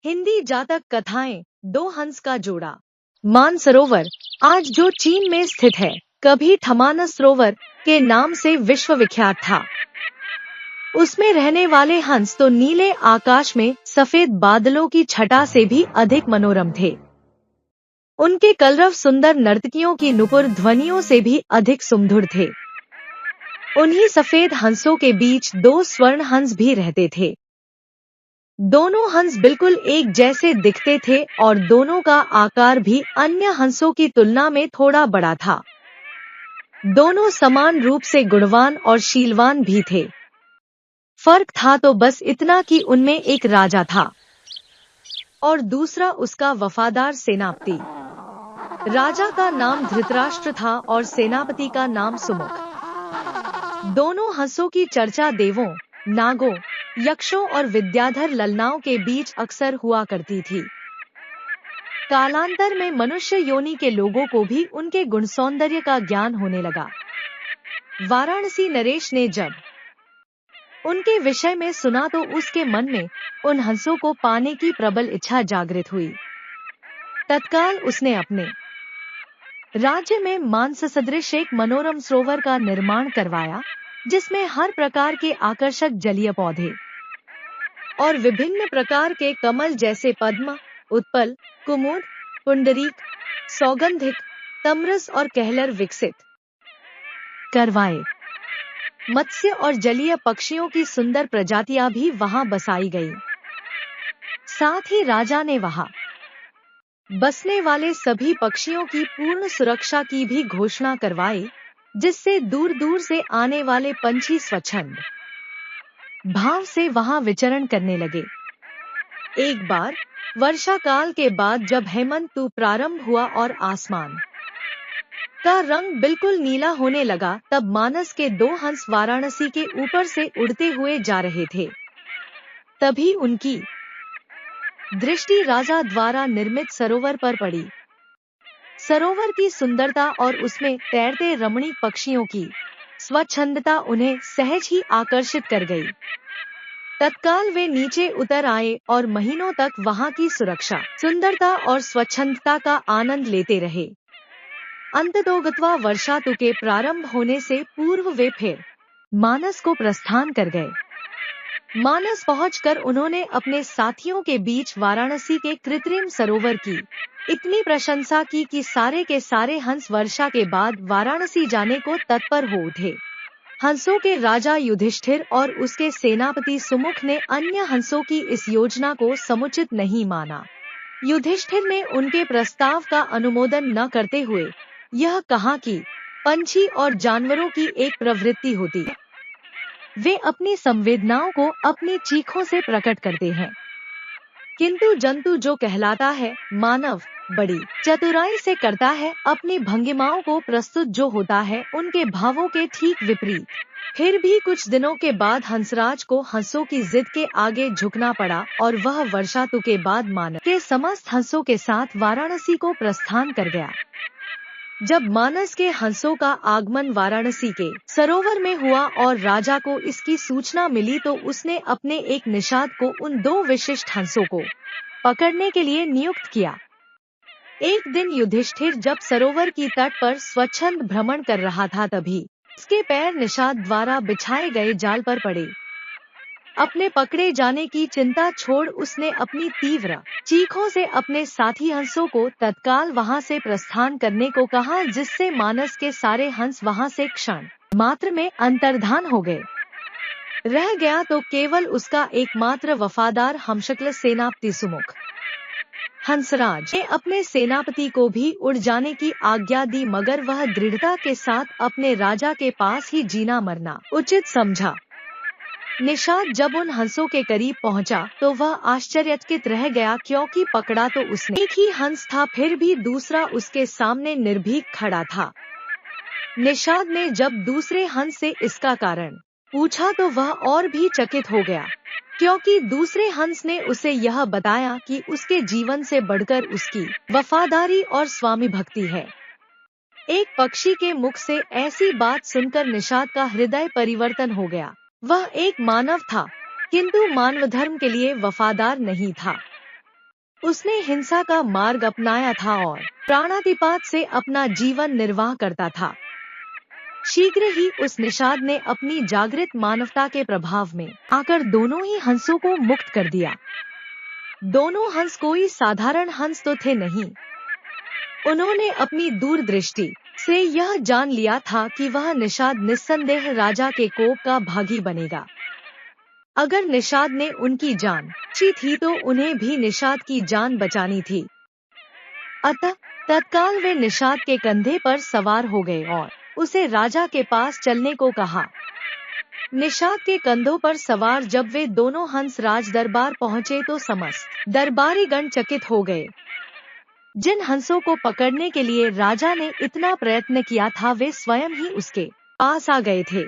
हिंदी जातक कथाएं। दो हंस का जोड़ा। मानसरोवर आज जो चीन में स्थित है, कभी थमानसरोवर के नाम से विश्व विख्यात था। उसमें रहने वाले हंस तो नीले आकाश में सफेद बादलों की छटा से भी अधिक मनोरम थे। उनके कलरव सुंदर नर्तकियों की नुपुर ध्वनियों से भी अधिक सुमधुर थे। उन्हीं सफेद हंसों के बीच दो स्वर्ण हंस भी रहते थे। दोनों हंस बिल्कुल एक जैसे दिखते थे और दोनों का आकार भी अन्य हंसों की तुलना में थोड़ा बड़ा था। दोनों समान रूप से गुणवान और शीलवान भी थे। फर्क था तो बस इतना कि उनमें एक राजा था और दूसरा उसका वफादार सेनापति। राजा का नाम धृतराष्ट्र था और सेनापति का नाम सुमुख। दोनों हंसों की चर्चा देवों, नागों, यक्षों और विद्याधर ललनाओं के बीच अक्सर हुआ करती थी। कालांतर में मनुष्य योनि के लोगों को भी उनके गुण सौंदर्य का ज्ञान होने लगा। वाराणसी नरेश ने जब उनके विषय में सुना तो उसके मन में उन हंसों को पाने की प्रबल इच्छा जागृत हुई। तत्काल उसने अपने राज्य में मानस सदृश एक मनोरम सरोवर का निर्माण करवाया, जिसमें हर प्रकार के आकर्षक जलीय पौधे और विभिन्न प्रकार के कमल जैसे पद्म, उत्पल, कुमुद, पुंडरीक, सौगंधिक, तमरस और कहलर विकसित करवाए। मत्स्य और जलीय पक्षियों की सुंदर प्रजातियां भी वहां बसाई गई। साथ ही राजा ने वहां बसने वाले सभी पक्षियों की पूर्ण सुरक्षा की भी घोषणा करवाई, जिससे दूर दूर से आने वाले पंछी स्वच्छंद भाव से वहां विचरण करने लगे। एक बार वर्षा काल के बाद जब हेमंत ऋतु प्रारंभ हुआ और आसमान का रंग बिल्कुल नीला होने लगा, तब मानस के दो हंस वाराणसी के ऊपर से उड़ते हुए जा रहे थे। तभी उनकी दृष्टि राजा द्वारा निर्मित सरोवर पर पड़ी। सरोवर की सुंदरता और उसमें तैरते रमणीक पक्षियों की स्वच्छंदता उन्हें सहज ही आकर्षित कर गई। तत्काल वे नीचे उतर आए और महीनों तक वहां की सुरक्षा, सुंदरता और स्वच्छंदता का आनंद लेते रहे। अंततोगत्वा वर्षा ऋतु के प्रारंभ होने से पूर्व वे फिर मानस को प्रस्थान कर गए। मानस पहुंचकर उन्होंने अपने साथियों के बीच वाराणसी के कृत्रिम सरोवर की इतनी प्रशंसा की कि सारे के सारे हंस वर्षा के बाद वाराणसी जाने को तत्पर हो उठे। हंसों के राजा युधिष्ठिर और उसके सेनापति सुमुख ने अन्य हंसों की इस योजना को समुचित नहीं माना। युधिष्ठिर ने उनके प्रस्ताव का अनुमोदन न करते हुए यह कहा कि पंछी और जानवरों की एक प्रवृत्ति होती है, वे अपनी संवेदनाओं को अपनी चीखों से प्रकट करते हैं, किंतु जंतु जो कहलाता है, मानव बड़ी चतुराई से करता है अपनी भंगिमाओं को प्रस्तुत जो होता है उनके भावों के ठीक विपरीत। फिर भी कुछ दिनों के बाद हंसराज को हंसों की जिद के आगे झुकना पड़ा और वह वर्षा ऋतु के बाद मानव के समस्त हंसों के साथ वाराणसी को प्रस्थान कर गया। जब मानस के हंसों का आगमन वाराणसी के सरोवर में हुआ और राजा को इसकी सूचना मिली तो उसने अपने एक निषाद को उन दो विशिष्ट हंसों को पकड़ने के लिए नियुक्त किया। एक दिन युधिष्ठिर जब सरोवर की तट पर स्वच्छंद भ्रमण कर रहा था, तभी उसके पैर निषाद द्वारा बिछाए गए जाल पर पड़े। अपने पकड़े जाने की चिंता छोड़ उसने अपनी तीव्र चीखों से अपने साथी हंसों को तत्काल वहां से प्रस्थान करने को कहा, जिससे मानस के सारे हंस वहां से क्षण मात्र में अंतर्धान हो गए। रह गया तो केवल उसका एकमात्र वफादार हमशक्ल सेनापति सुमुख। हंसराज ने अपने सेनापति को भी उड़ जाने की आज्ञा दी, मगर वह दृढ़ता के साथ अपने राजा के पास ही जीना मरना उचित समझा। निषाद जब उन हंसों के करीब पहुंचा तो वह आश्चर्यचकित रह गया, क्योंकि पकड़ा तो उसने एक ही हंस था, फिर भी दूसरा उसके सामने निर्भीक खड़ा था। निषाद ने जब दूसरे हंस से इसका कारण पूछा तो वह और भी चकित हो गया, क्योंकि दूसरे हंस ने उसे यह बताया कि उसके जीवन से बढ़कर उसकी वफादारी और स्वामी भक्ति है। एक पक्षी के मुख से ऐसी बात सुनकर निषाद का हृदय परिवर्तन हो गया। वह एक मानव था, किंतु मानव धर्म के लिए वफादार नहीं था। उसने हिंसा का मार्ग अपनाया था और प्राणातिपात से अपना जीवन निर्वाह करता था। शीघ्र ही उस निषाद ने अपनी जागृत मानवता के प्रभाव में आकर दोनों ही हंसों को मुक्त कर दिया। दोनों हंस कोई साधारण हंस तो थे नहीं। उन्होंने अपनी दूरदृष्टि से यह जान लिया था कि वह निषाद निस्संदेह राजा के कोप का भागी बनेगा। अगर निषाद ने उनकी जान बचाई थी तो उन्हें भी निषाद की जान बचानी थी। अतः तत्काल वे निषाद के कंधे पर सवार हो गए और उसे राजा के पास चलने को कहा। निषाद के कंधों पर सवार जब वे दोनों हंस राज दरबार पहुँचे तो समस्त दरबारी गण चकित हो गए। जिन हंसों को पकड़ने के लिए राजा ने इतना प्रयत्न किया था वे स्वयं ही उसके पास आ गए थे।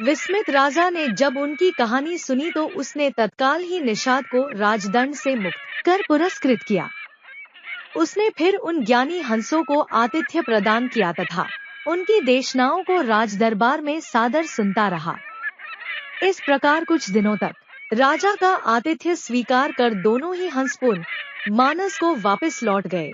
विस्मित राजा ने जब उनकी कहानी सुनी तो उसने तत्काल ही निषाद को राजदंड से मुक्त कर पुरस्कृत किया। उसने फिर उन ज्ञानी हंसों को आतिथ्य प्रदान किया तथा उनकी देशनाओं को राजदरबार में सादर सुनता रहा। इस प्रकार कुछ दिनों तक राजा का आतिथ्य स्वीकार कर दोनों ही हंस पुनः मानस को वापस लौट गए।